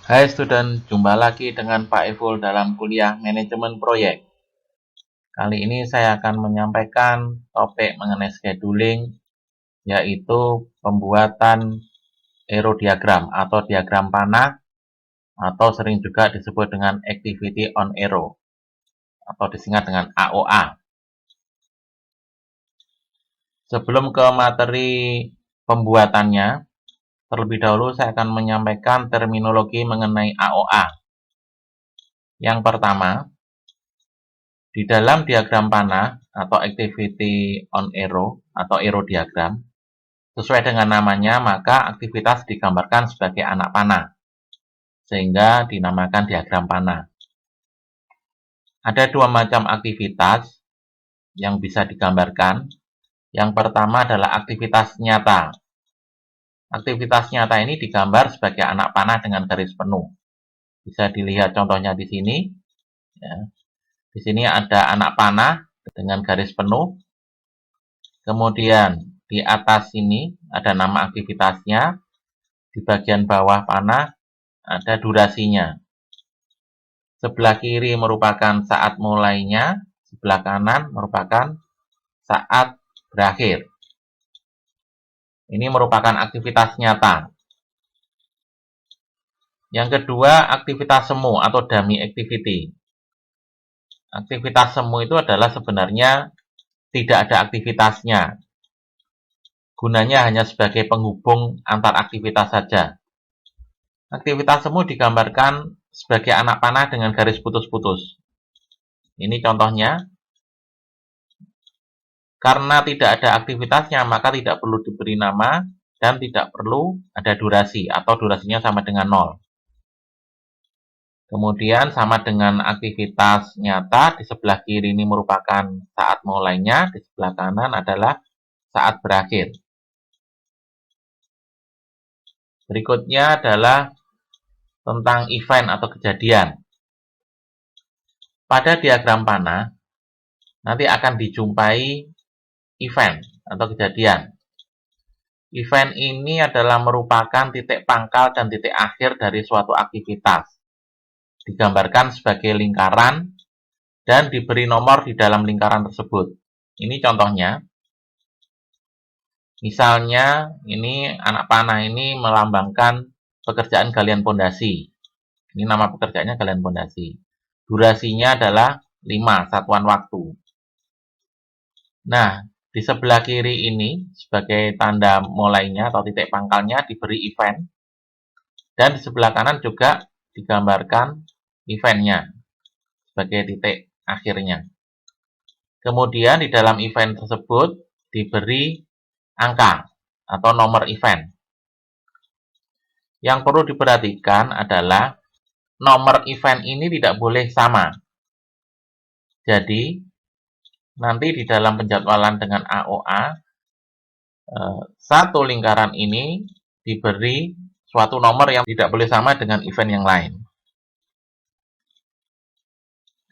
Hai student, jumpa lagi dengan Pak Evul dalam kuliah manajemen proyek. Kali ini saya akan menyampaikan topik mengenai scheduling, yaitu pembuatan aerodiagram atau diagram panah, atau sering juga disebut dengan activity on aero, atau disingkat dengan AOA. Sebelum ke materi pembuatannya, terlebih dahulu saya akan menyampaikan terminologi mengenai AOA. Yang pertama, di dalam diagram panah atau activity on aero atau aerodiagram, sesuai dengan namanya, maka aktivitas digambarkan sebagai anak panah, sehingga dinamakan diagram panah. Ada dua macam aktivitas yang bisa digambarkan. Yang pertama adalah aktivitas nyata. Aktivitas nyata ini digambar sebagai anak panah dengan garis penuh. Bisa dilihat contohnya di sini. Ya. Di sini ada anak panah dengan garis penuh. Kemudian di atas sini ada nama aktivitasnya. Di bagian bawah panah ada durasinya. Sebelah kiri merupakan saat mulainya, sebelah kanan merupakan saat berakhir. Ini merupakan aktivitas nyata. Yang kedua, aktivitas semu atau dummy activity. Aktivitas semu itu adalah sebenarnya tidak ada aktivitasnya. Gunanya hanya sebagai penghubung antar aktivitas saja. Aktivitas semu digambarkan sebagai anak panah dengan garis putus-putus. Ini contohnya. Karena tidak ada aktivitasnya, maka tidak perlu diberi nama dan tidak perlu ada durasi atau durasinya sama dengan 0. Kemudian sama dengan aktivitas nyata, di sebelah kiri ini merupakan saat mulainya, di sebelah kanan adalah saat berakhir. Berikutnya adalah tentang event atau kejadian. Pada diagram panah, nanti akan dijumpai event atau kejadian. Event ini adalah merupakan titik pangkal dan titik akhir dari suatu aktivitas. Digambarkan sebagai lingkaran dan diberi nomor di dalam lingkaran tersebut. Ini contohnya. Misalnya, ini anak panah ini melambangkan pekerjaan galian pondasi. Ini nama pekerjaannya galian pondasi. Durasinya adalah 5 satuan waktu. Nah, di sebelah kiri ini sebagai tanda mulainya atau titik pangkalnya diberi event. Dan di sebelah kanan juga digambarkan eventnya sebagai titik akhirnya. Kemudian di dalam event tersebut diberi angka atau nomor event. Yang perlu diperhatikan adalah nomor event ini tidak boleh sama. Jadi, nanti di dalam penjadwalan dengan AOA, satu lingkaran ini diberi suatu nomor yang tidak boleh sama dengan event yang lain.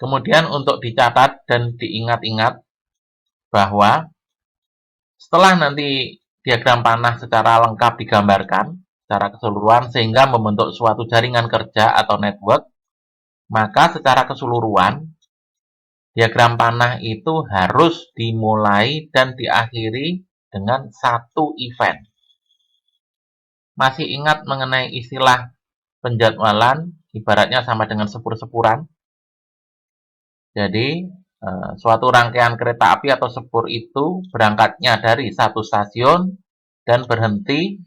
Kemudian untuk dicatat dan diingat-ingat bahwa setelah nanti diagram panah secara lengkap digambarkan secara keseluruhan sehingga membentuk suatu jaringan kerja atau network, maka secara keseluruhan diagram panah itu harus dimulai dan diakhiri dengan satu event. Masih ingat mengenai istilah penjadwalan, ibaratnya sama dengan sepur-sepuran? Jadi, suatu rangkaian kereta api atau sepur itu berangkatnya dari satu stasiun dan berhenti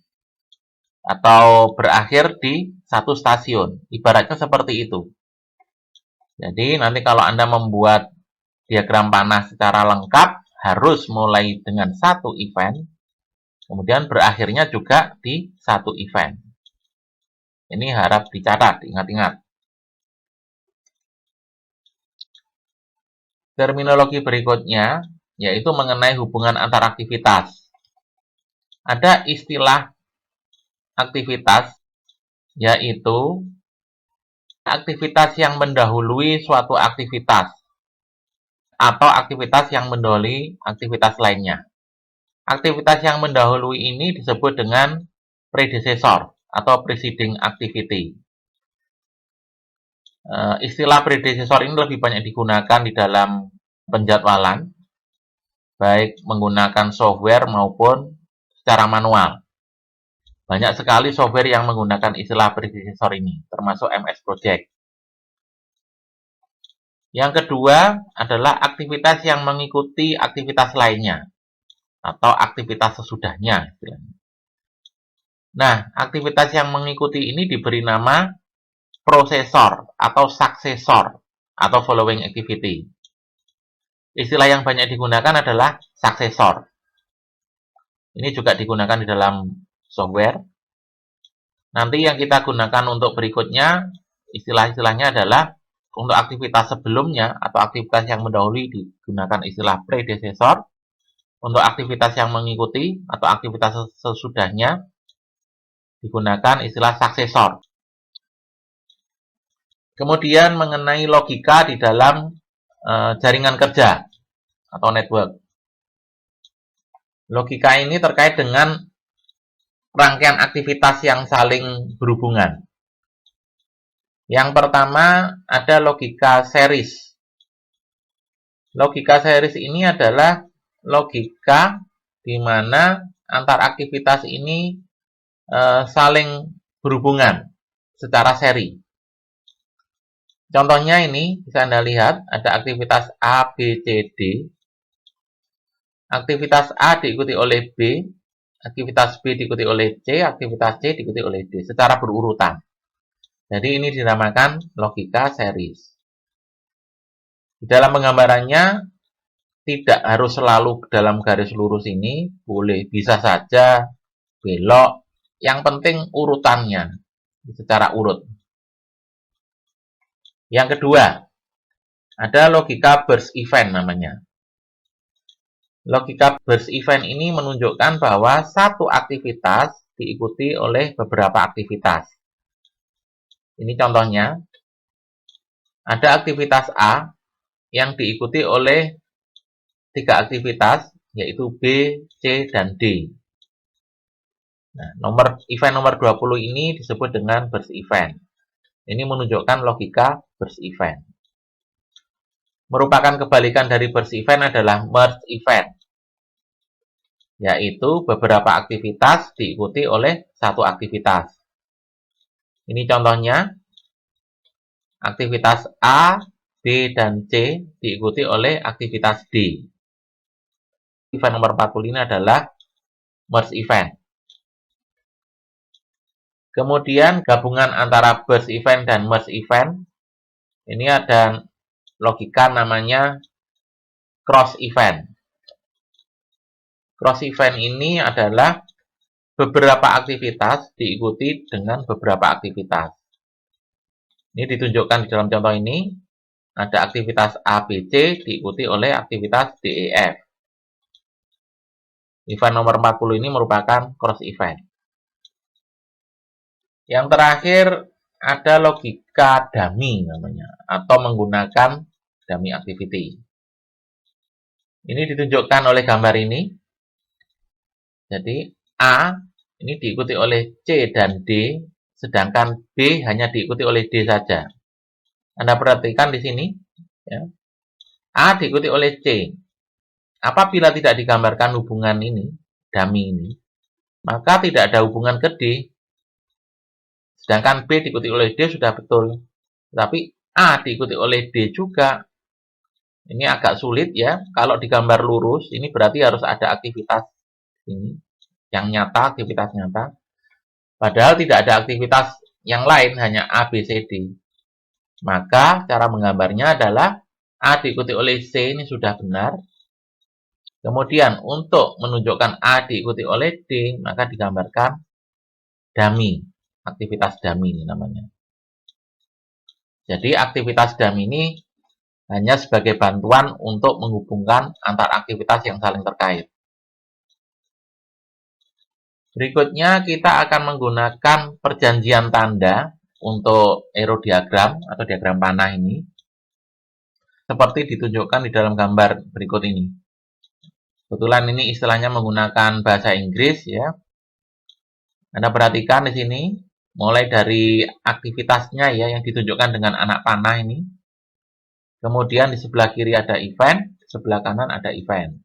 atau berakhir di satu stasiun. Ibaratnya seperti itu. Jadi, nanti kalau Anda membuat diagram panah secara lengkap, harus mulai dengan satu event, kemudian berakhirnya juga di satu event. Ini harap dicatat, ingat-ingat. Terminologi berikutnya, yaitu mengenai hubungan antar aktivitas. Ada istilah aktivitas, yaitu aktivitas yang mendahului suatu aktivitas, atau aktivitas yang mendahului aktivitas lainnya. Aktivitas yang mendahului ini disebut dengan predecessor, atau preceding activity. Istilah predecessor ini lebih banyak digunakan di dalam penjadwalan, baik menggunakan software maupun secara manual. Banyak sekali software yang menggunakan istilah predecessor ini, termasuk MS Project. Yang kedua adalah aktivitas yang mengikuti aktivitas lainnya, atau aktivitas sesudahnya. Nah, aktivitas yang mengikuti ini diberi nama prosesor atau successor atau following activity. Istilah yang banyak digunakan adalah successor. Ini juga digunakan di dalam software. Nanti yang kita gunakan untuk berikutnya, istilah-istilahnya adalah untuk aktivitas sebelumnya atau aktivitas yang mendahului digunakan istilah predecessor. Untuk aktivitas yang mengikuti atau aktivitas sesudahnya digunakan istilah successor. Kemudian mengenai logika di dalam jaringan kerja atau network. Logika ini terkait dengan rangkaian aktivitas yang saling berhubungan. Yang pertama ada logika series. Logika series ini adalah logika di mana antar aktivitas ini saling berhubungan secara seri. Contohnya ini bisa Anda lihat ada aktivitas A, B, C, D. Aktivitas A diikuti oleh B, aktivitas B diikuti oleh C, aktivitas C diikuti oleh D secara berurutan. Jadi ini dinamakan logika series. Di dalam penggambarannya tidak harus selalu dalam garis lurus ini, boleh bisa saja belok. Yang penting urutannya secara urut. Yang kedua, ada logika burst event namanya. Logika burst event ini menunjukkan bahwa satu aktivitas diikuti oleh beberapa aktivitas. Ini contohnya, ada aktivitas A yang diikuti oleh 3 aktivitas, yaitu B, C, dan D. Nah, event nomor 20 ini disebut dengan burst event. Ini menunjukkan logika burst event. Merupakan kebalikan dari burst event adalah merge event, yaitu beberapa aktivitas diikuti oleh satu aktivitas. Ini contohnya, aktivitas A, B, dan C diikuti oleh aktivitas D. Event nomor 40 ini adalah merge event. Kemudian gabungan antara burst event dan merge event, ini ada logika namanya cross event. Cross event ini adalah beberapa aktivitas diikuti dengan beberapa aktivitas. Ini ditunjukkan di dalam contoh ini, ada aktivitas A, B, C diikuti oleh aktivitas D, E, F. Event nomor 40 ini merupakan cross event. Yang terakhir ada logika dummy namanya, atau menggunakan dummy activity. Ini ditunjukkan oleh gambar ini. Jadi A ini diikuti oleh C dan D, sedangkan B hanya diikuti oleh D saja. Anda perhatikan di sini, ya. A diikuti oleh C. Apabila tidak digambarkan hubungan ini, dummy ini, maka tidak ada hubungan ke D. Sedangkan B diikuti oleh D sudah betul. Tapi A diikuti oleh D juga. Ini agak sulit ya. Kalau digambar lurus, ini berarti harus ada aktivitas ini yang nyata, aktivitas nyata. Padahal tidak ada aktivitas yang lain, hanya A, B, C, D. Maka cara menggambarnya adalah A diikuti oleh C ini sudah benar. Kemudian untuk menunjukkan A diikuti oleh D, maka digambarkan dummy. Aktivitas dummy ini namanya. Jadi aktivitas dummy ini hanya sebagai bantuan untuk menghubungkan antar aktivitas yang saling terkait. Berikutnya kita akan menggunakan perjanjian tanda untuk arrow diagram atau diagram panah ini. Seperti ditunjukkan di dalam gambar berikut ini. Kebetulan ini istilahnya menggunakan bahasa Inggris ya. Anda perhatikan di sini. Mulai dari aktivitasnya ya yang ditunjukkan dengan anak panah ini. Kemudian di sebelah kiri ada event, di sebelah kanan ada event.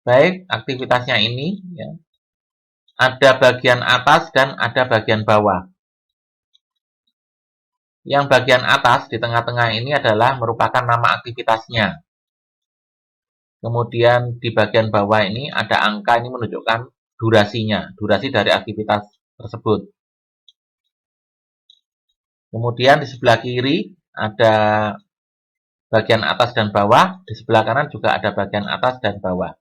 Baik, aktivitasnya ini ya, ada bagian atas dan ada bagian bawah. Yang bagian atas di tengah-tengah ini adalah merupakan nama aktivitasnya. Kemudian di bagian bawah ini ada angka, ini menunjukkan durasinya, durasi dari aktivitas tersebut. Kemudian di sebelah kiri ada bagian atas dan bawah, di sebelah kanan juga ada bagian atas dan bawah.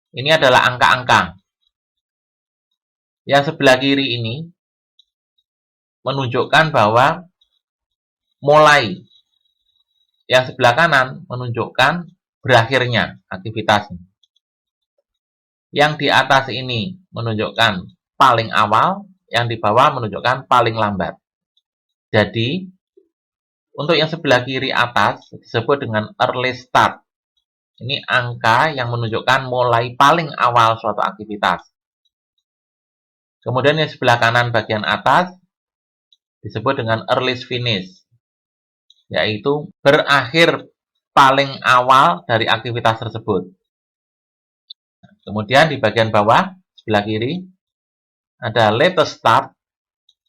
Ini adalah angka-angka. Yang sebelah kiri ini menunjukkan bahwa mulai. Yang sebelah kanan menunjukkan berakhirnya aktivitas. Yang di atas ini menunjukkan paling awal, yang di bawah menunjukkan paling lambat. Jadi, untuk yang sebelah kiri atas disebut dengan early start. Ini angka yang menunjukkan mulai paling awal suatu aktivitas. Kemudian yang sebelah kanan bagian atas disebut dengan early finish, yaitu berakhir paling awal dari aktivitas tersebut. Kemudian di bagian bawah, sebelah kiri, ada latest start,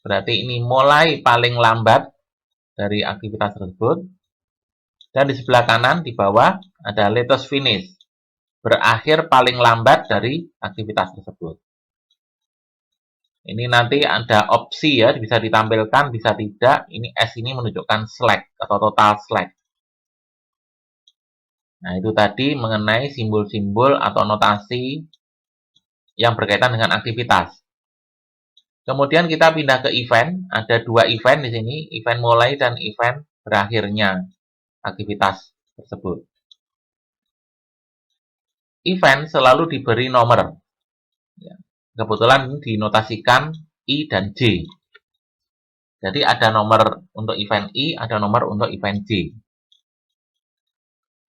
berarti ini mulai paling lambat dari aktivitas tersebut. Dan di sebelah kanan, di bawah, ada latest finish, berakhir paling lambat dari aktivitas tersebut. Ini nanti ada opsi ya, bisa ditampilkan, bisa tidak. Ini S ini menunjukkan slack atau total slack. Nah, itu tadi mengenai simbol-simbol atau notasi yang berkaitan dengan aktivitas. Kemudian kita pindah ke event. Ada dua event di sini, event mulai dan event berakhirnya aktivitas tersebut. Event selalu diberi nomor. Kebetulan ini dinotasikan I dan J. Jadi ada nomor untuk event I, ada nomor untuk event J.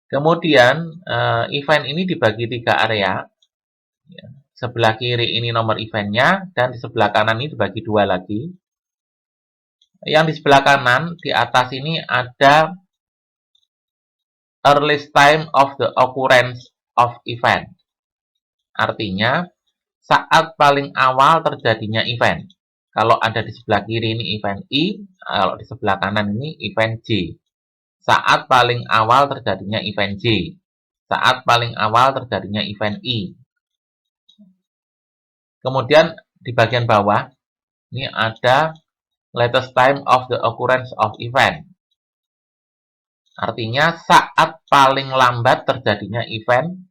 Kemudian event ini dibagi 3 area. Sebelah kiri ini nomor eventnya, dan di sebelah kanan ini dibagi 2 lagi. Yang di sebelah kanan, di atas ini ada earliest time of the occurrence of event. Artinya, saat paling awal terjadinya event. Kalau ada di sebelah kiri ini event I, kalau di sebelah kanan ini event J. Saat paling awal terjadinya event J. Saat paling awal terjadinya event I. Kemudian di bagian bawah, ini ada latest time of the occurrence of event. Artinya saat paling lambat terjadinya event,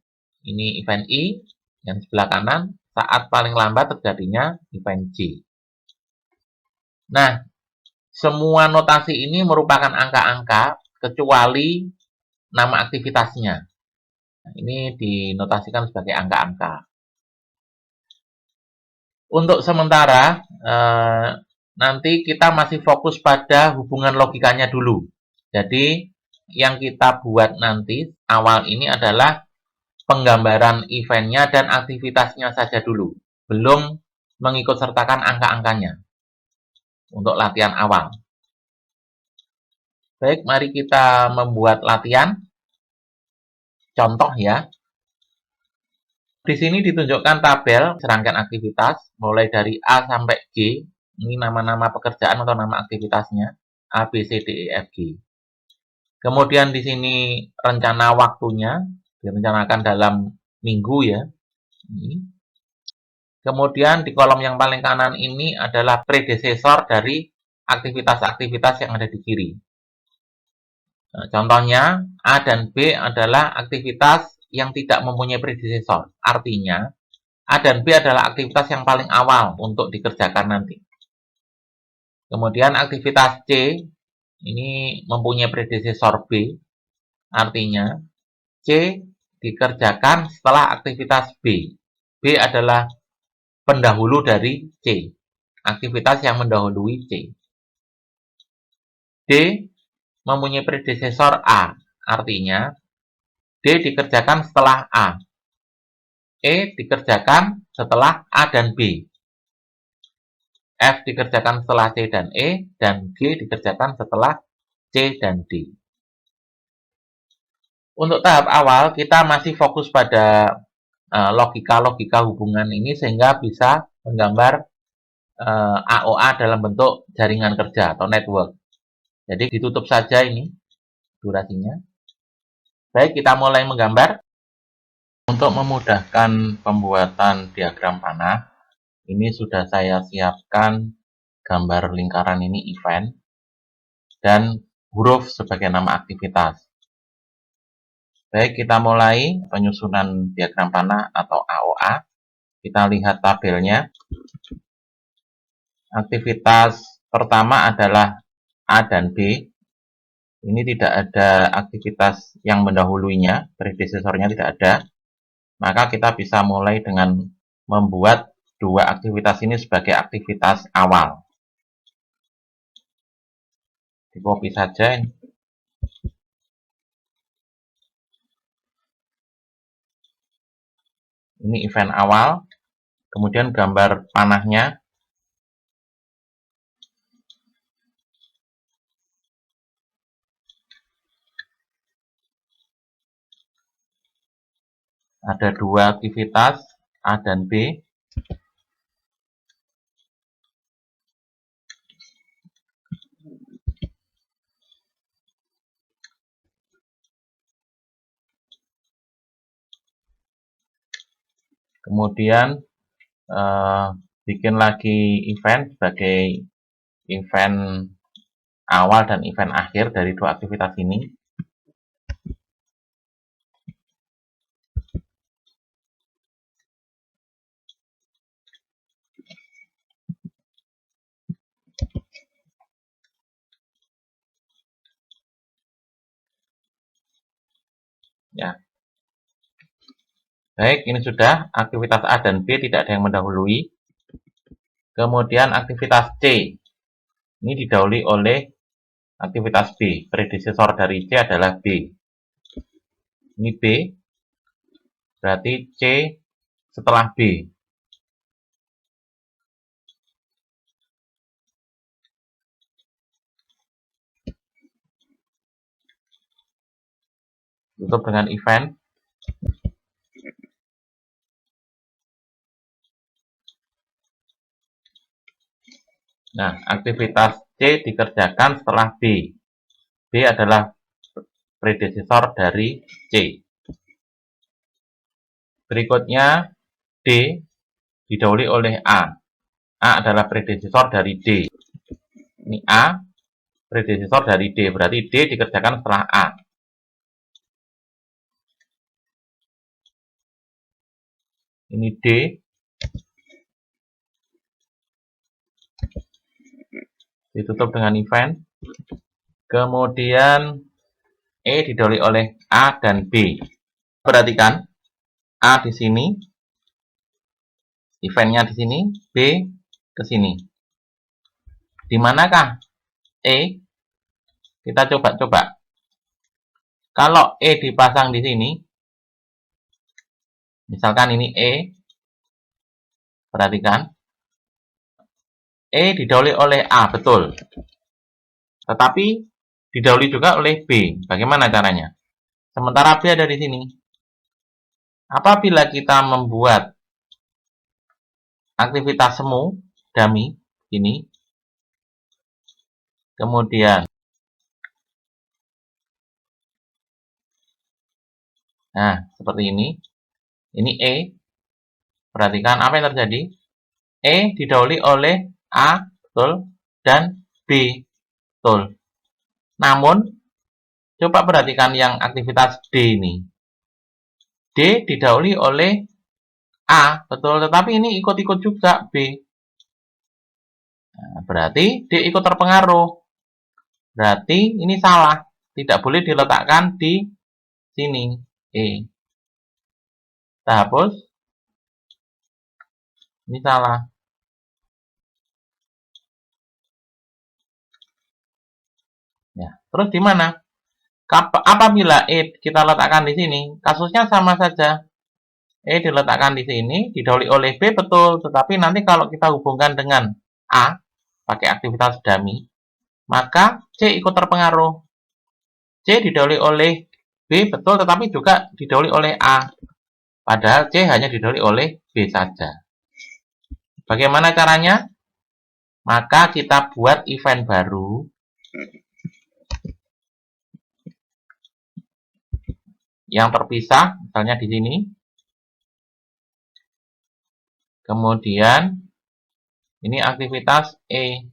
ini event I, yang sebelah kanan, saat paling lambat terjadinya event J. Nah, semua notasi ini merupakan angka-angka kecuali nama aktivitasnya. Nah, ini dinotasikan sebagai angka-angka. Untuk sementara, nanti kita masih fokus pada hubungan logikanya dulu. Jadi, yang kita buat nanti awal ini adalah penggambaran eventnya dan aktivitasnya saja dulu. Belum mengikut sertakan angka-angkanya untuk latihan awal. Baik, mari kita membuat latihan. Contoh ya. Di sini ditunjukkan tabel serangkaian aktivitas mulai dari A sampai G. Ini nama-nama pekerjaan atau nama aktivitasnya. A, B, C, D, E, F, G. Kemudian di sini rencana waktunya direncanakan dalam minggu ya. Ini. Kemudian di kolom yang paling kanan ini adalah predesesor dari aktivitas-aktivitas yang ada di kiri. Nah, contohnya A dan B adalah aktivitas yang tidak mempunyai predesesor. Artinya, A dan B adalah aktivitas yang paling awal untuk dikerjakan nanti. Kemudian aktivitas C ini mempunyai predesesor B. Artinya, C dikerjakan setelah aktivitas B. B adalah pendahulu dari C. Aktivitas yang mendahului C. D mempunyai predesesor A. Artinya, D dikerjakan setelah A. E dikerjakan setelah A dan B. F dikerjakan setelah C dan E, dan G dikerjakan setelah C dan D. Untuk tahap awal, kita masih fokus pada logika-logika hubungan ini sehingga bisa menggambar AOA dalam bentuk jaringan kerja atau network. Jadi ditutup saja ini durasinya. Baik, kita mulai menggambar. Untuk memudahkan pembuatan diagram panah, ini sudah saya siapkan gambar lingkaran ini event dan huruf sebagai nama aktivitas. Baik, kita mulai penyusunan diagram panah atau AOA. Kita lihat tabelnya. Aktivitas pertama adalah A dan B. Ini tidak ada aktivitas yang mendahuluinya, predecesornya tidak ada. Maka kita bisa mulai dengan membuat dua aktivitas ini sebagai aktivitas awal. Di copy saja ini. Ini event awal, kemudian gambar panahnya. Ada dua aktivitas, A dan B. Kemudian bikin lagi event sebagai event awal dan event akhir dari dua aktivitas ini. Ya. Baik, ini sudah aktivitas A dan B tidak ada yang mendahului. Kemudian aktivitas C. Ini didahului oleh aktivitas B. Predesesor dari C adalah B. Ini B. Berarti C setelah B. Tutup dengan event. Nah, aktivitas C dikerjakan setelah B. B adalah predesesor dari C. Berikutnya, D didahului oleh A. A adalah predesesor dari D. Ini A, predesesor dari D. Berarti D dikerjakan setelah A. Ini D. Ditutup dengan event. Kemudian E didahului oleh A dan B. Perhatikan A di sini, eventnya di sini, B ke sini. Di manakah E? Kita coba-coba. Kalau E dipasang di sini, misalkan ini E, perhatikan. E didahului oleh A, betul. Tetapi didahului juga oleh B. Bagaimana caranya? Sementara B ada di sini. Apabila kita membuat aktivitas semu, dummy, ini, kemudian, nah, seperti ini E, perhatikan apa yang terjadi. E didahului oleh A, betul, dan B, betul. Namun, coba perhatikan yang aktivitas D ini. D didahului oleh A, betul, tetapi ini ikut-ikut juga B. Nah, berarti D ikut terpengaruh. Berarti ini salah. Tidak boleh diletakkan di sini, E. Kita hapus. Ini salah. Ya, terus di mana? Apabila E kita letakkan di sini, kasusnya sama saja. E diletakkan di sini, didahului oleh B, betul. Tetapi nanti kalau kita hubungkan dengan A, pakai aktivitas dummy, maka C ikut terpengaruh. C didahului oleh B, betul, tetapi juga didahului oleh A. Padahal C hanya didahului oleh B saja. Bagaimana caranya? Maka kita buat event baru yang terpisah, misalnya di sini. Kemudian ini aktivitas E.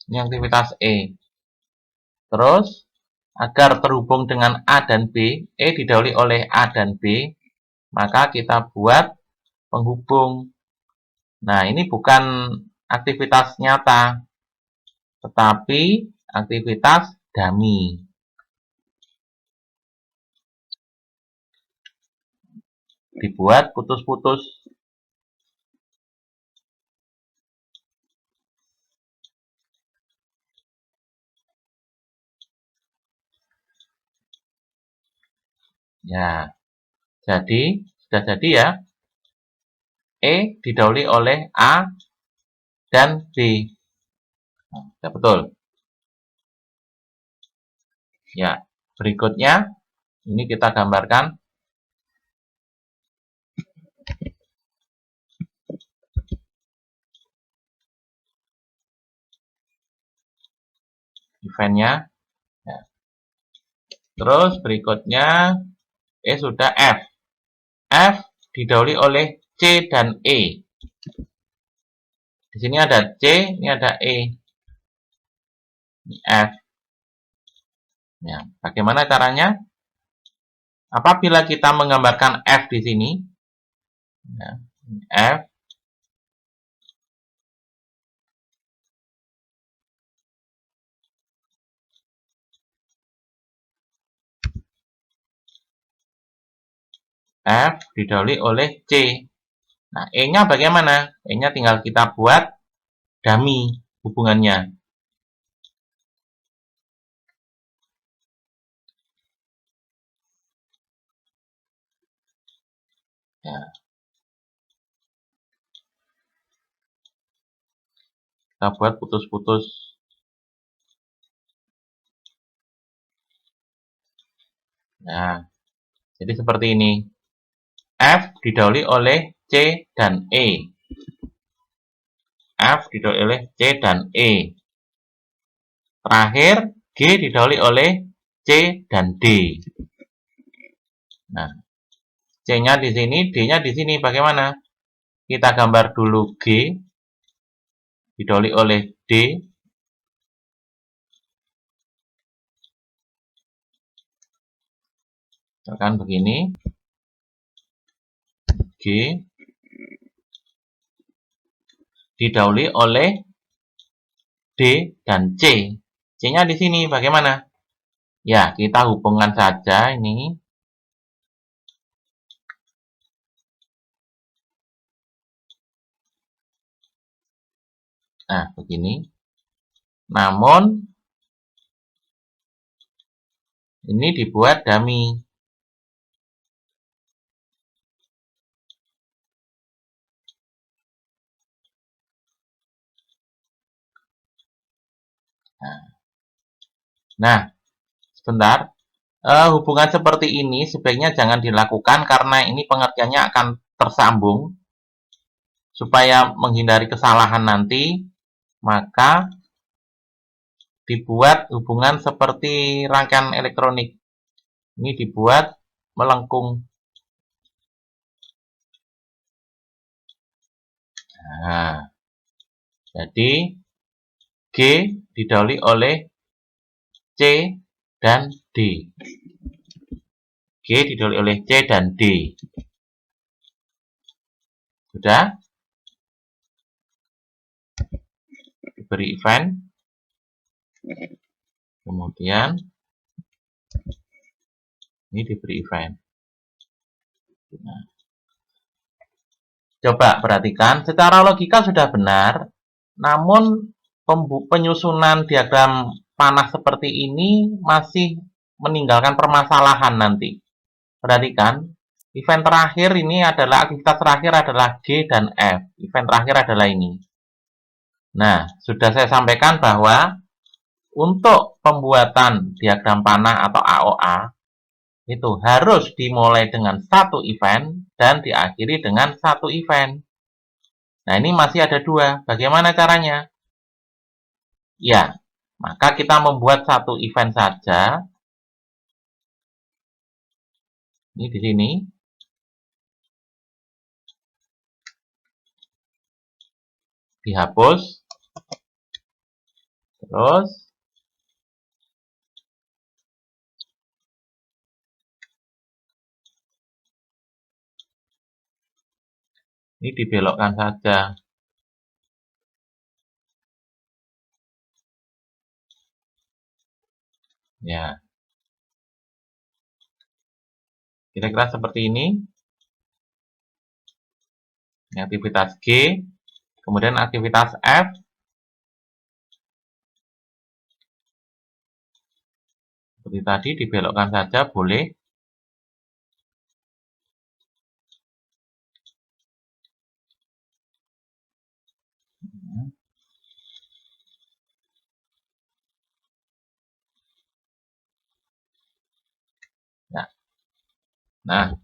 Ini aktivitas E. Terus, agar terhubung dengan A dan B, E didahului oleh A dan B, maka kita buat penghubung. Nah, ini bukan aktivitas nyata, tetapi aktivitas dummy. Dibuat putus-putus. Ya, sudah jadi ya. E didahului oleh A dan B. Nah, ya betul. Ya, berikutnya ini kita gambarkan. Eventnya. Ya. Terus berikutnya sudah F. F didahului oleh C dan E. Di sini ada C, ini ada E. Ini F. Ya, bagaimana caranya? Apabila kita menggambarkan F di sini, ya, F, F didahului oleh C. Nah, E-nya bagaimana? E-nya tinggal kita buat dummy hubungannya. Ya. Kita buat putus-putus. Nah, jadi seperti ini. F didahului oleh C dan E. F didahului oleh C dan E. Terakhir, G didahului oleh C dan D. Nah, C-nya di sini, D-nya di sini. Bagaimana? Kita gambar dulu G didahului oleh D. Misalkan begini. G didahului oleh D dan C. C-nya di sini. Bagaimana? Ya, kita hubungkan saja ini. Nah, begini. Namun, ini dibuat dummy. Nah, sebentar. Hubungan seperti ini sebaiknya jangan dilakukan karena ini pengertiannya akan tersambung. Supaya menghindari kesalahan nanti, maka dibuat hubungan seperti rangkaian elektronik. Ini dibuat melengkung. Nah, jadi G didahului oleh C dan D. G didahului oleh C dan D. Sudah? Diberi event. Kemudian ini diberi event. Nah, coba perhatikan, secara logika sudah benar, namun penyusunan diagram panah seperti ini masih meninggalkan permasalahan nanti. Perhatikan, event terakhir ini adalah, aktivitas terakhir adalah G dan F. Event terakhir adalah ini. Nah, sudah saya sampaikan bahwa untuk pembuatan diagram panah atau AOA, itu harus dimulai dengan satu event dan diakhiri dengan satu event. Nah, ini masih ada dua. Bagaimana caranya? Ya, maka kita membuat satu event saja. Ini di sini. Dihapus. Terus ini dibelokkan saja. Ya. Kira-kira seperti ini. Ini aktivitas G, kemudian aktivitas F. Seperti tadi dibelokkan saja boleh. Ya. Nah,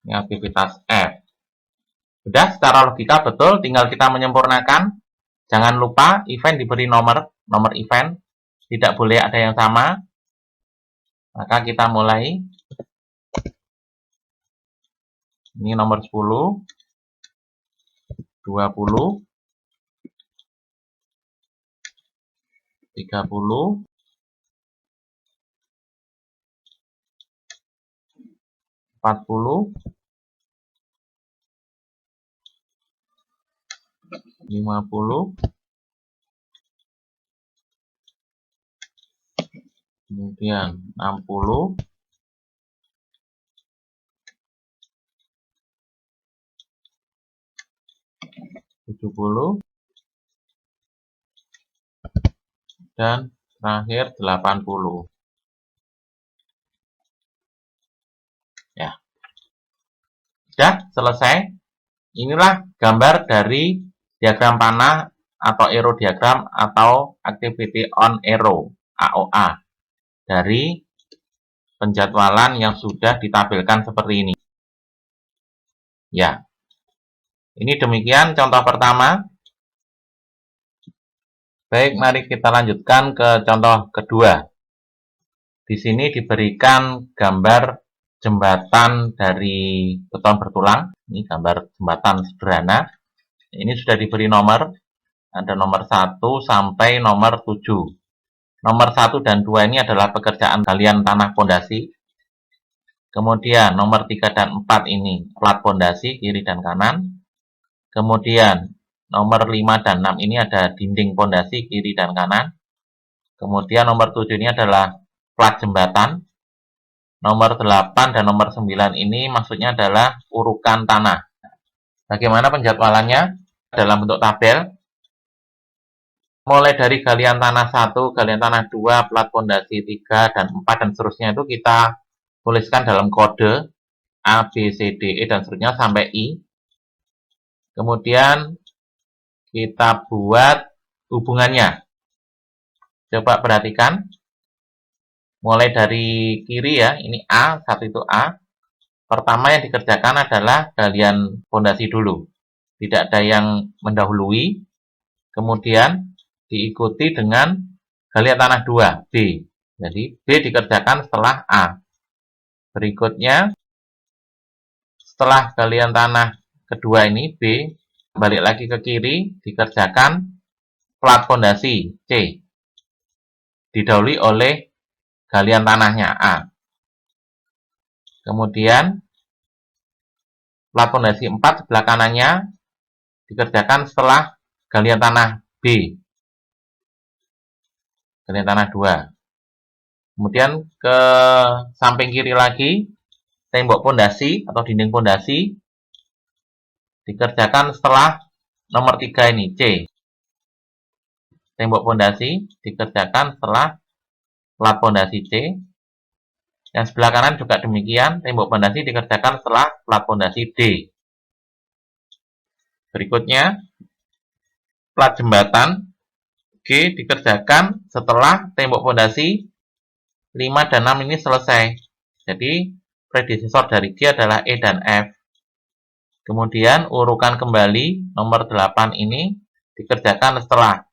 ini aktivitas F. Sudah, secara logika betul, tinggal kita menyempurnakan. Jangan lupa event diberi nomor event. Tidak boleh ada yang sama. Maka kita mulai. Ini nomor 10, 20, 30, 40, 50, kemudian 60, 70, dan terakhir 80. Ya. Sudah selesai. Inilah gambar dari diagram panah atau arrow diagram atau activity on arrow AOA dari penjadwalan yang sudah ditampilkan seperti ini. Ya. Ini demikian contoh pertama. Baik, mari kita lanjutkan ke contoh kedua. Di sini diberikan gambar jembatan dari beton bertulang. Ini gambar jembatan sederhana. Ini sudah diberi nomor. Ada nomor 1 sampai nomor 7. Nomor 1 dan 2 ini adalah pekerjaan galian tanah pondasi. Kemudian nomor 3 dan 4 ini plat pondasi kiri dan kanan. Kemudian nomor 5 dan 6 ini ada dinding pondasi kiri dan kanan. Kemudian nomor 7 ini adalah plat jembatan. Nomor 8 dan nomor 9 ini maksudnya adalah urukan tanah. Bagaimana penjadwalannya? Dalam bentuk tabel. Mulai dari galian tanah 1, galian tanah 2, plat pondasi 3, dan 4, dan seterusnya itu kita tuliskan dalam kode A, B, C, D, E, dan seterusnya sampai I. Kemudian kita buat hubungannya. Coba perhatikan. Mulai dari kiri ya, ini A, satu itu A. Pertama yang dikerjakan adalah galian pondasi dulu. Tidak ada yang mendahului. Kemudian diikuti dengan galian tanah 2, B. Jadi B dikerjakan setelah A. Berikutnya, setelah galian tanah kedua ini, B, balik lagi ke kiri, dikerjakan plat pondasi, C. Didahului oleh galian tanahnya, A. Kemudian, plat pondasi 4 sebelah kanannya dikerjakan setelah galian tanah B. Galian tanah 2. Kemudian ke samping kiri lagi, tembok pondasi atau dinding pondasi dikerjakan setelah nomor 3 ini, C. Tembok pondasi dikerjakan setelah plat pondasi C. Yang sebelah kanan juga demikian, tembok pondasi dikerjakan setelah plat pondasi D. Berikutnya, plat jembatan G dikerjakan setelah tembok pondasi 5 dan 6 ini selesai. Jadi, predesesor dari G adalah E dan F. Kemudian, urukan kembali nomor 8 ini dikerjakan setelah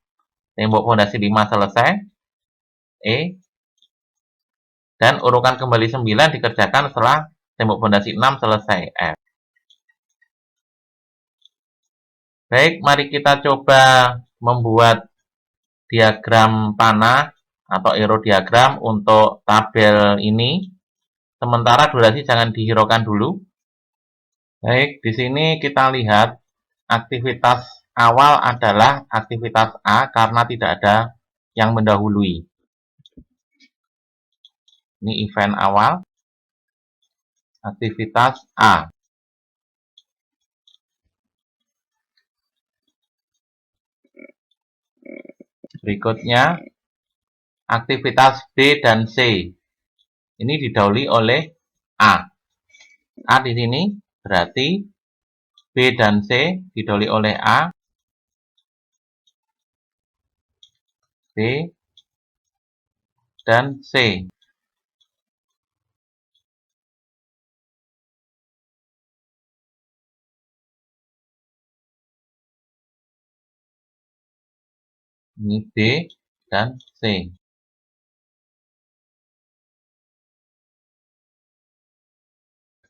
tembok pondasi 5 selesai, E. Dan urukan kembali 9 dikerjakan setelah tembok pondasi 6 selesai, F. Baik, mari kita coba membuat diagram panah atau aerodiagram untuk tabel ini. Sementara durasi jangan dihiraukan dulu. Baik, di sini kita lihat aktivitas awal adalah aktivitas A karena tidak ada yang mendahului. Ini event awal, aktivitas A. Berikutnya, aktivitas B dan C. Ini didahului oleh A. A di sini berarti B dan C didahului oleh A. B dan C. Ini B dan C.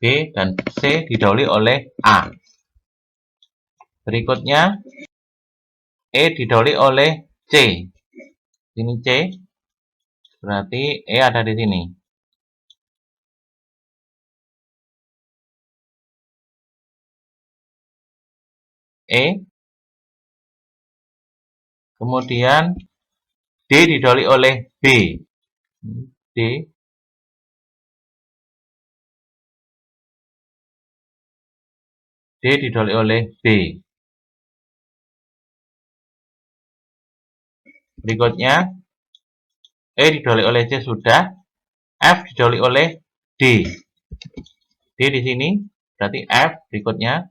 B dan C didahului oleh A. Berikutnya, E didahului oleh C. Ini C, berarti E ada di sini. E. Kemudian, D didahului oleh B. D. D didahului oleh B. Berikutnya, E didahului oleh C sudah, F didahului oleh D. D di sini, berarti F berikutnya.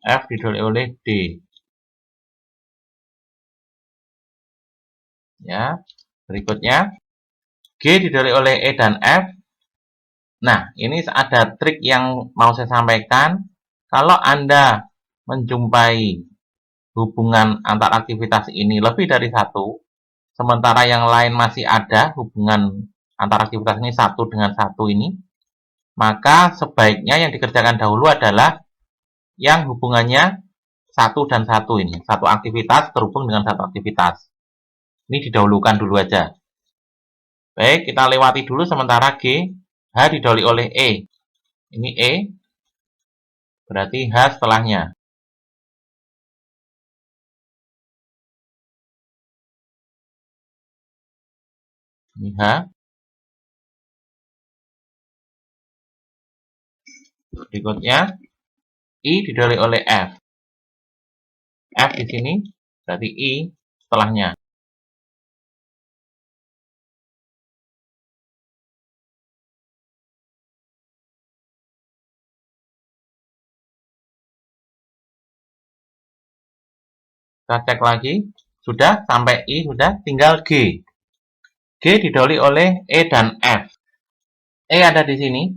F didahului oleh D. Ya, berikutnya G didahului oleh E dan F. Nah, ini ada trik yang mau saya sampaikan. Kalau Anda menjumpai hubungan antar aktivitas ini lebih dari satu, sementara yang lain masih ada hubungan antar aktivitas ini satu dengan satu ini, maka sebaiknya yang dikerjakan dahulu adalah yang hubungannya satu dan satu ini. Satu aktivitas terhubung dengan satu aktivitas. Ini didahulukan dulu aja. Baik, kita lewati dulu sementara G. H didahului oleh E. Ini E, berarti H setelahnya. Ini H. Berikutnya, I didahului oleh F. F di sini, berarti I setelahnya. Kita cek lagi, sudah sampai I, sudah tinggal G. G didahului oleh E dan F. E ada di sini,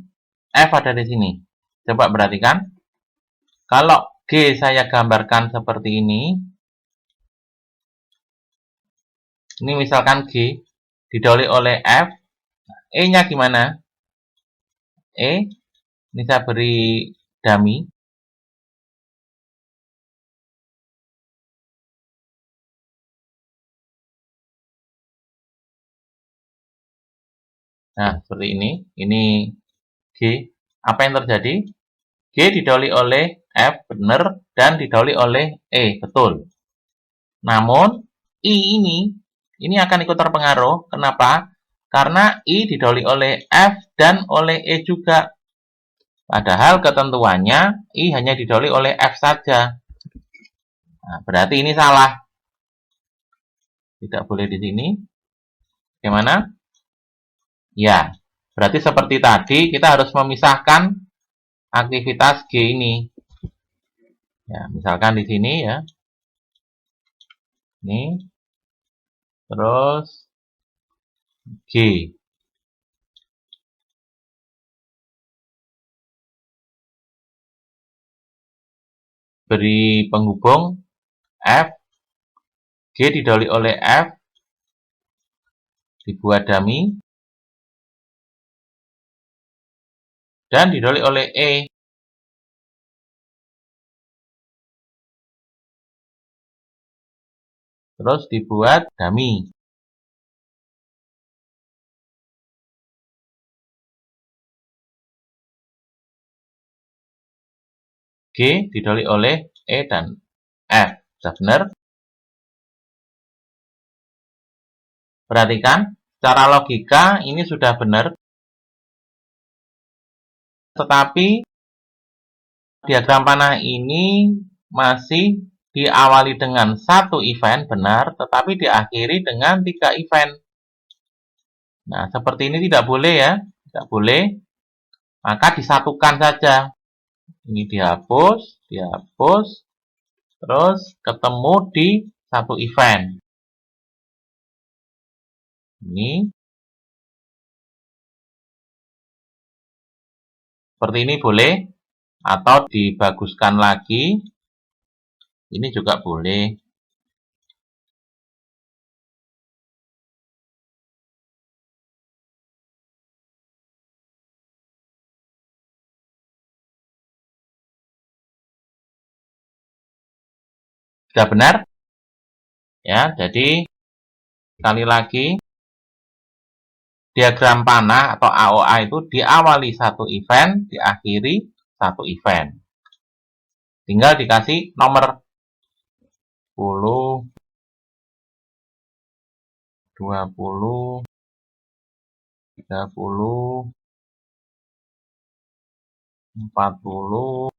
F ada di sini. Coba perhatikan. Kalau G saya gambarkan seperti ini misalkan G didahului oleh F. E-nya gimana? E, ini saya beri dummy. Nah, seperti ini. Ini G. Apa yang terjadi? G didahului oleh F, benar, dan didahului oleh E, betul. Namun, I ini akan ikut terpengaruh. Kenapa? Karena I didahului oleh F dan oleh E juga. Padahal ketentuannya I hanya didahului oleh F saja. Nah, berarti ini salah. Tidak boleh di sini. Bagaimana? Ya, berarti seperti tadi kita harus memisahkan aktivitas G ini. Ya, misalkan di sini ya. Ini. Terus G. Beri penghubung F. G didahului oleh F. Dibuat dummy. Dan didahului oleh E. Terus dibuat dummy. G didahului oleh E dan F. Sudah benar? Perhatikan, secara logika ini sudah benar. Tetapi diagram panah ini masih diawali dengan satu event, benar, tetapi diakhiri dengan 3 event. Nah, seperti ini tidak boleh ya, tidak boleh. Maka disatukan saja. Ini dihapus, terus ketemu di satu event. Ini. Seperti ini boleh. Atau dibaguskan lagi. Ini juga boleh. Sudah benar? Ya, jadi sekali lagi diagram panah atau AOA itu diawali satu event, diakhiri satu event. Tinggal dikasih nomor 10, 20, 30, 40,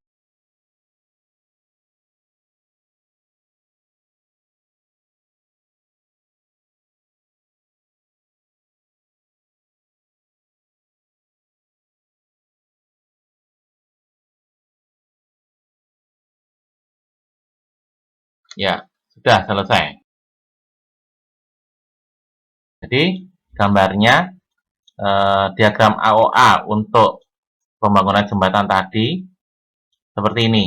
ya, sudah selesai. Jadi, gambarnya diagram AOA untuk pembangunan jembatan tadi seperti ini.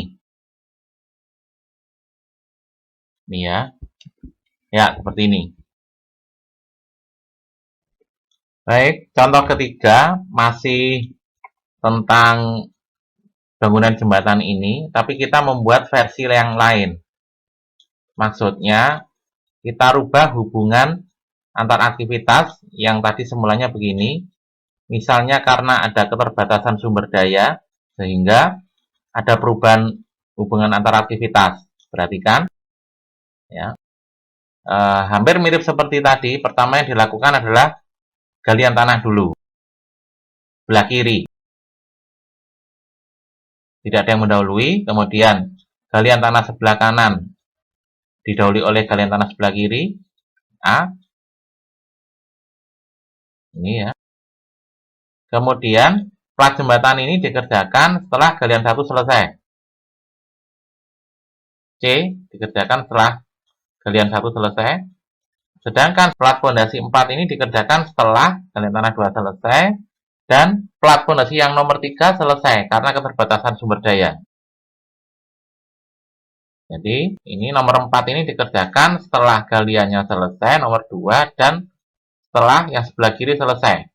Ini ya. Ya, seperti ini. Baik, contoh ketiga masih tentang bangunan jembatan ini, tapi kita membuat versi yang lain. Maksudnya, kita rubah hubungan antar aktivitas yang tadi semulanya begini. Misalnya karena ada keterbatasan sumber daya, sehingga ada perubahan hubungan antar aktivitas. Perhatikan, ya. Hampir mirip seperti tadi. Pertama yang dilakukan adalah galian tanah dulu. Sebelah kiri. Tidak ada yang mendahului, kemudian galian tanah sebelah kanan didahului oleh galian tanah sebelah kiri, A. Ini ya. Kemudian plat jembatan ini dikerjakan setelah galian 1 selesai. C dikerjakan setelah galian 1 selesai. Sedangkan plat fondasi 4 ini dikerjakan setelah galian tanah 2 selesai. Dan plat fondasi yang nomor 3 selesai karena keterbatasan sumber daya. Jadi, ini nomor 4 ini dikerjakan setelah galiannya selesai, nomor 2, dan setelah yang sebelah kiri selesai.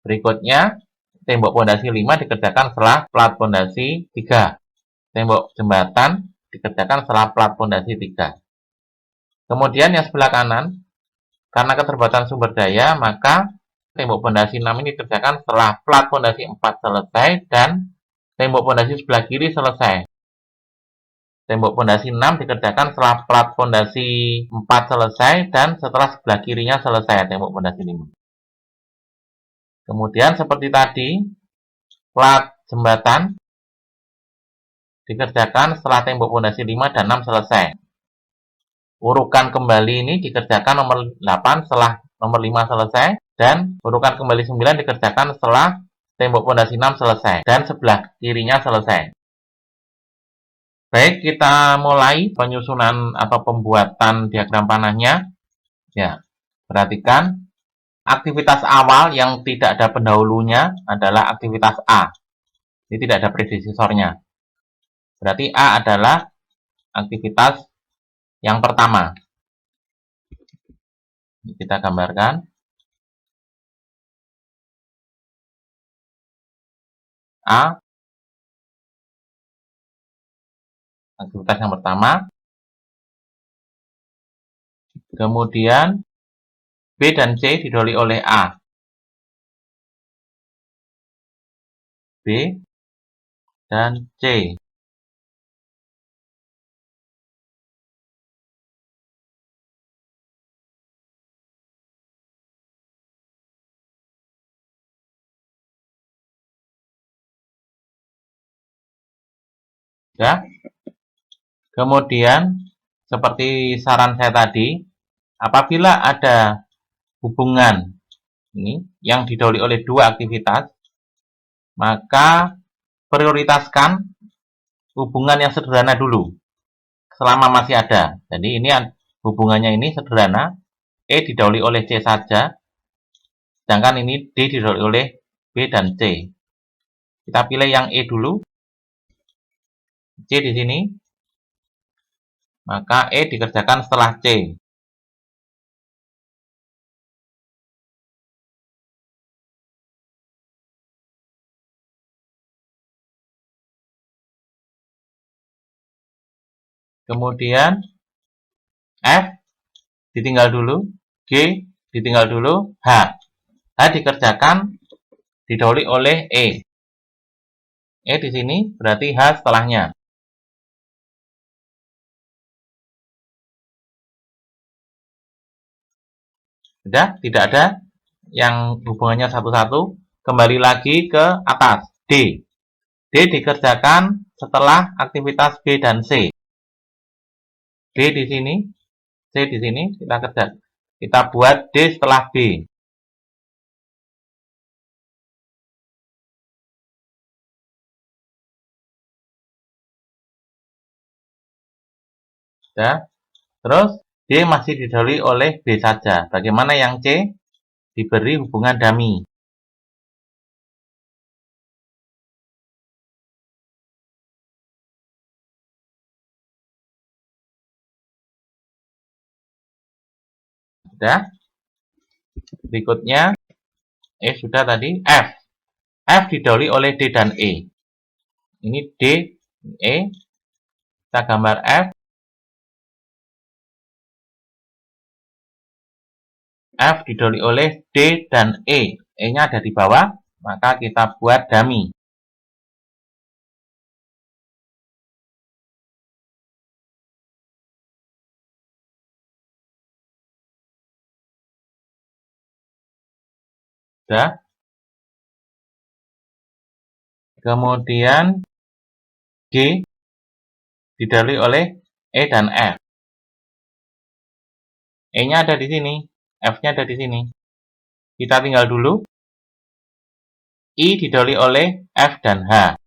Berikutnya, tembok fondasi 5 dikerjakan setelah plat fondasi 3. Tembok jembatan dikerjakan setelah plat fondasi 3. Kemudian yang sebelah kanan, karena keterbatasan sumber daya, maka tembok fondasi 6 ini dikerjakan setelah plat fondasi 4 selesai dan tembok fondasi sebelah kiri selesai. Tembok fondasi 6 dikerjakan setelah plat fondasi 4 selesai dan setelah sebelah kirinya selesai tembok fondasi 5. Kemudian seperti tadi, plat jembatan dikerjakan setelah tembok pondasi 5 dan 6 selesai. Urukan kembali ini dikerjakan nomor 8 setelah nomor 5 selesai, dan urukan kembali 9 dikerjakan setelah tembok pondasi 6 selesai dan sebelah kirinya selesai. Baik, kita mulai penyusunan atau pembuatan diagram panahnya. Ya, perhatikan aktivitas awal yang tidak ada pendahulunya adalah aktivitas A. Ini tidak ada predecesornya. Berarti A adalah aktivitas yang pertama. Ini kita gambarkan. A, aktivitas yang pertama. Kemudian B dan C didahului oleh A. B dan C. Ya. Kemudian seperti saran saya tadi, apabila ada hubungan ini yang didahului oleh dua aktivitas, maka prioritaskan hubungan yang sederhana dulu selama masih ada. Jadi ini hubungannya ini sederhana, E didahului oleh C saja, sedangkan ini D didahului oleh B dan C. Kita pilih yang E dulu, C di sini, maka E dikerjakan setelah C. Kemudian F ditinggal dulu, G ditinggal dulu, H. H dikerjakan didahului oleh E. E di sini berarti H setelahnya. Sudah, tidak ada yang hubungannya satu-satu. Kembali lagi ke atas, D. D dikerjakan setelah aktivitas B dan C. D di sini, C di sini, kita buat D setelah B. Sudah. Terus D masih didahului oleh B saja. Bagaimana yang C? Diberi hubungan dummy. Sudah. Berikutnya sudah tadi F. F didahului oleh D dan E. Ini D, E. Kita gambar F. F didahului oleh D dan E. E-nya ada di bawah, maka kita buat dummy. Sudah. Kemudian G didahului oleh E dan F. E-nya ada di sini, F-nya ada di sini. Kita tinggal dulu. I didahului oleh F dan H.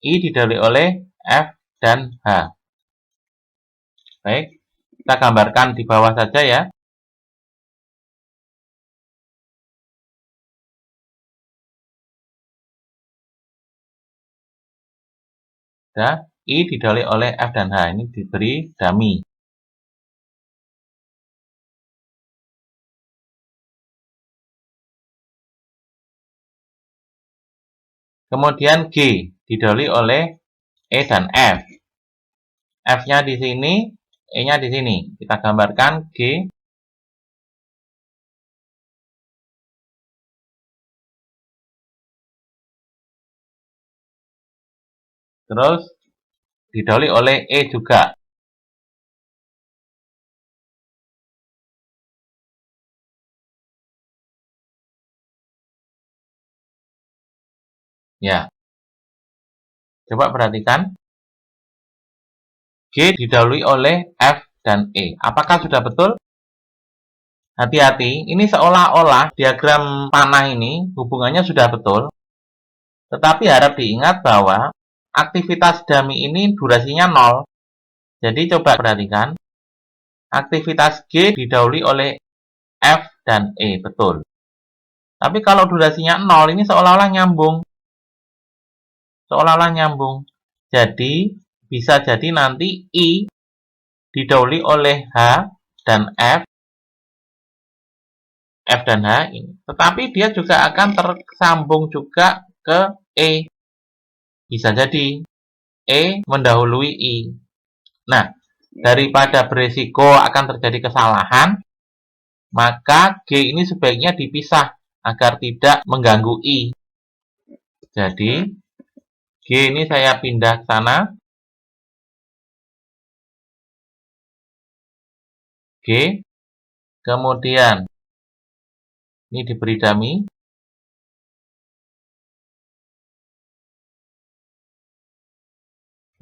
I didahului oleh F dan H. Baik, kita gambarkan di bawah saja ya. Ya, I didahului oleh F dan H. Ini diberi dummy. Kemudian G didahului oleh E dan F. F-nya di sini, E-nya di sini. Kita gambarkan G. Terus didahului oleh E juga. Ya. Coba perhatikan, G didahului oleh F dan E. Apakah sudah betul? Hati-hati, ini seolah-olah diagram panah ini hubungannya sudah betul, tetapi harap diingat bahwa aktivitas dummy ini durasinya 0. Jadi coba perhatikan, aktivitas G didahului oleh F dan E, betul. Tapi kalau durasinya 0, ini seolah-olah nyambung. Jadi, bisa jadi nanti I didahului oleh H dan F dan H ini. Tetapi dia juga akan tersambung juga ke E. Bisa jadi E mendahului I. Nah, daripada beresiko akan terjadi kesalahan, maka G ini sebaiknya dipisah agar tidak mengganggu I. Jadi, G ini saya pindah ke sana. G, kemudian ini diberi dummy.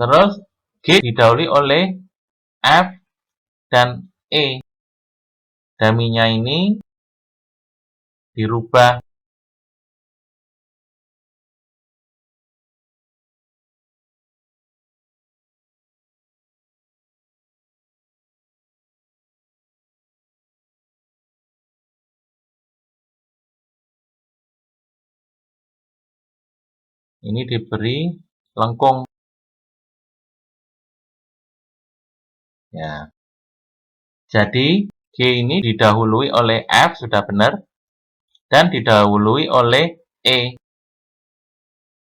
Terus G didahului oleh F dan E. Dummy-nya ini dirubah. Ini diberi lengkung. Ya. Jadi, G ini didahului oleh F, sudah benar. Dan didahului oleh E.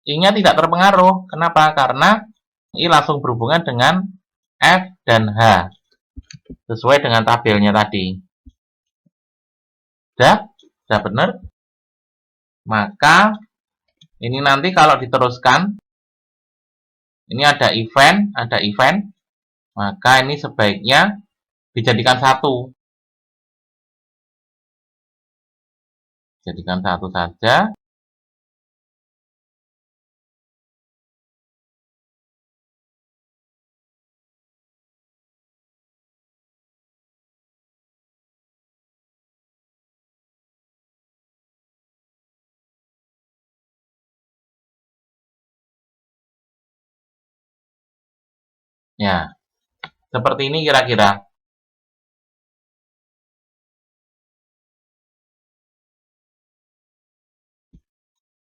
I-nya tidak terpengaruh. Kenapa? Karena I langsung berhubungan dengan F dan H. Sesuai dengan tabelnya tadi. Sudah benar? Maka, ini nanti kalau diteruskan, ini ada event, maka ini sebaiknya dijadikan satu. Jadikan satu saja. Ya, seperti ini kira-kira.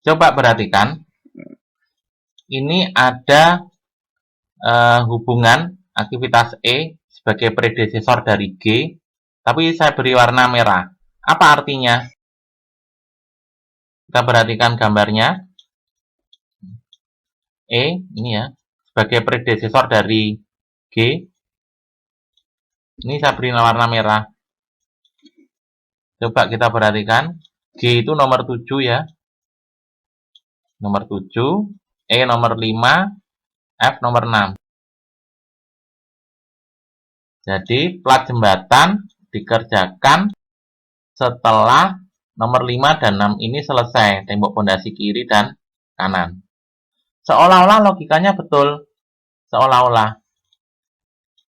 Coba perhatikan, ini ada hubungan aktivitas E sebagai predesesor dari G, tapi saya beri warna merah. Apa artinya? Kita perhatikan gambarnya. E, ini ya, sebagai predesesor dari G. Ini saya beri warna merah. Coba kita perhatikan, G itu nomor 7 ya. Nomor 7, E nomor 5, F nomor 6. Jadi, plat jembatan dikerjakan setelah nomor 5 dan 6 ini selesai, tembok pondasi kiri dan kanan. Seolah-olah logikanya betul, seolah-olah.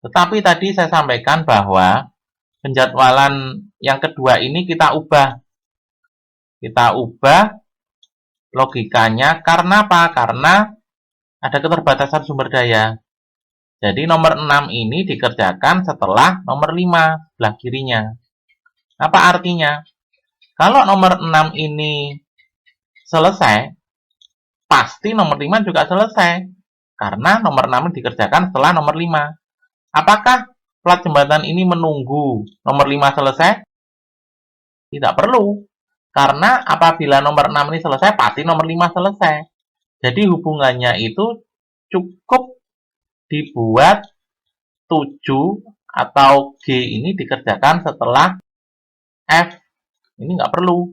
Tetapi tadi saya sampaikan bahwa penjadwalan yang kedua ini kita ubah. Kita ubah logikanya karena apa? Karena ada keterbatasan sumber daya. Jadi nomor 6 ini dikerjakan setelah nomor 5 sebelah kirinya. Apa artinya? Kalau nomor 6 ini selesai, pasti nomor 5 juga selesai. Karena nomor 6 dikerjakan setelah nomor 5. Apakah plat jembatan ini menunggu nomor 5 selesai? Tidak perlu. Karena apabila nomor 6 ini selesai, pasti nomor 5 selesai. Jadi hubungannya itu cukup dibuat 7 atau G ini dikerjakan setelah F. Ini nggak perlu.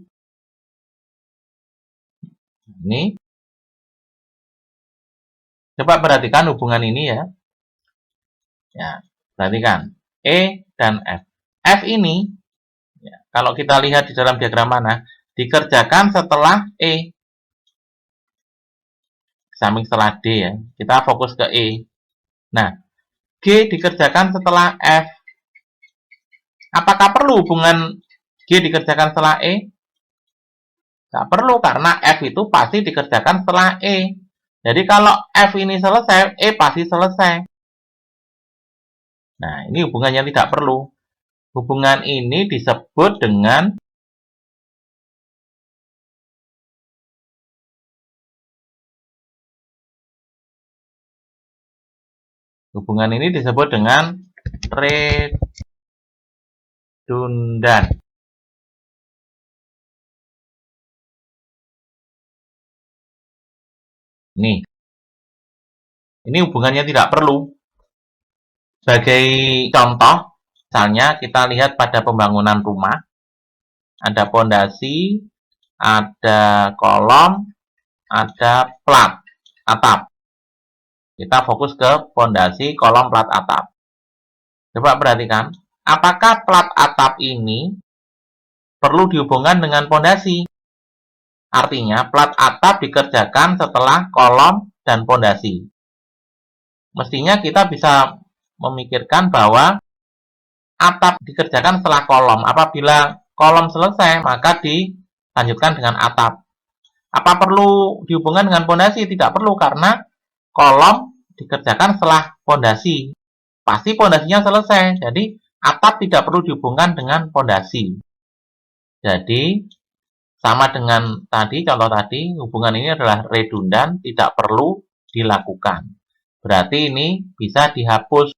Ini. Coba perhatikan hubungan ini ya. Ya, perhatikan. E dan F. F ini, ya, kalau kita lihat di dalam diagram mana, dikerjakan setelah E. samping setelah D ya. Kita fokus ke E. Nah, G dikerjakan setelah F. Apakah perlu hubungan G dikerjakan setelah E? Nggak perlu, karena F itu pasti dikerjakan setelah E. Jadi kalau F ini selesai, E pasti selesai. Nah, ini hubungan yang tidak perlu. Hubungan ini disebut dengan redundan. Ini hubungannya tidak perlu. Sebagai contoh, misalnya kita lihat pada pembangunan rumah, ada pondasi, ada kolom, ada plat atap. Kita fokus ke pondasi, kolom, plat atap. Coba perhatikan, apakah plat atap ini perlu dihubungkan dengan pondasi? Artinya, plat atap dikerjakan setelah kolom dan pondasi. Mestinya kita bisa memikirkan bahwa atap dikerjakan setelah kolom. Apabila kolom selesai, maka dilanjutkan dengan atap. Apa perlu dihubungkan dengan pondasi? Tidak perlu, karena kolom dikerjakan setelah pondasi. Pasti pondasinya selesai. Jadi, atap tidak perlu dihubungkan dengan pondasi. Jadi, sama dengan tadi, contoh tadi, hubungan ini adalah redundan, tidak perlu dilakukan. Berarti ini bisa dihapus.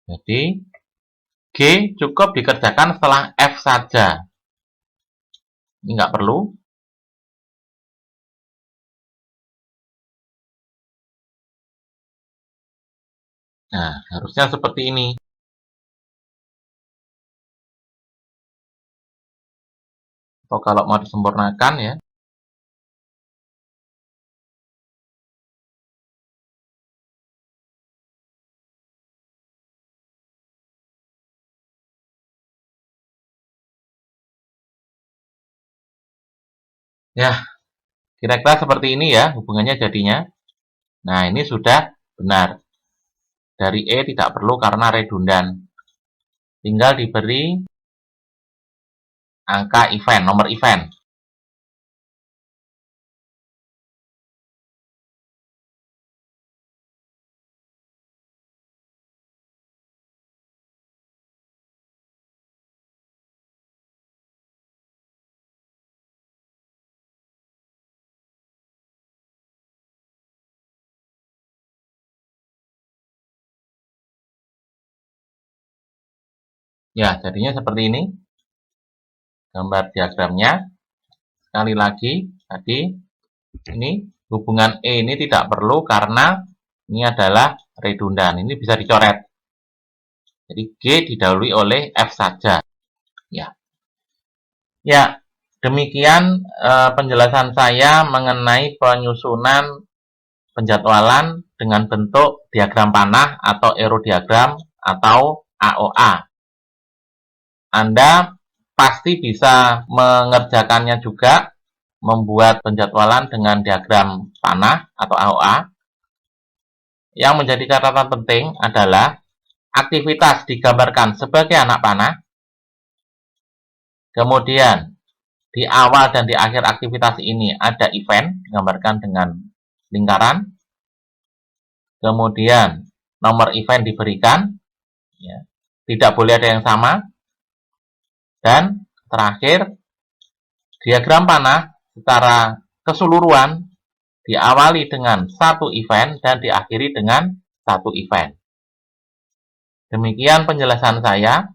Jadi, G cukup dikerjakan setelah F saja. Ini nggak perlu. Nah, harusnya seperti ini. Atau kalau mau disempurnakan ya. Ya, kira-kira seperti ini ya hubungannya jadinya. Nah, ini sudah benar. Dari E tidak perlu karena redundan. Tinggal diberi angka event, nomor event. Ya, jadinya seperti ini. Gambar diagramnya. Sekali lagi, tadi ini hubungan E ini tidak perlu karena ini adalah redundan. Ini bisa dicoret. Jadi G didahului oleh F saja. Ya. Ya, demikian penjelasan saya mengenai penyusunan penjadwalan dengan bentuk diagram panah atau aerodiagram atau AOA. Anda pasti bisa mengerjakannya juga, membuat penjadwalan dengan diagram panah atau AOA. Yang menjadi catatan penting adalah aktivitas digambarkan sebagai anak panah. Kemudian di awal dan di akhir aktivitas ini ada event digambarkan dengan lingkaran. Kemudian nomor event diberikan, ya, tidak boleh ada yang sama. Dan terakhir, diagram panah secara keseluruhan diawali dengan satu event dan diakhiri dengan satu event. Demikian penjelasan saya.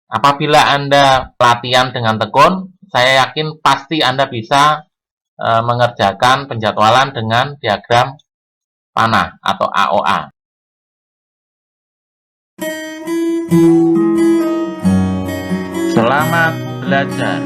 Apabila Anda latihan dengan tekun, saya yakin pasti Anda bisa mengerjakan penjadwalan dengan diagram panah atau AOA. Selamat belajar.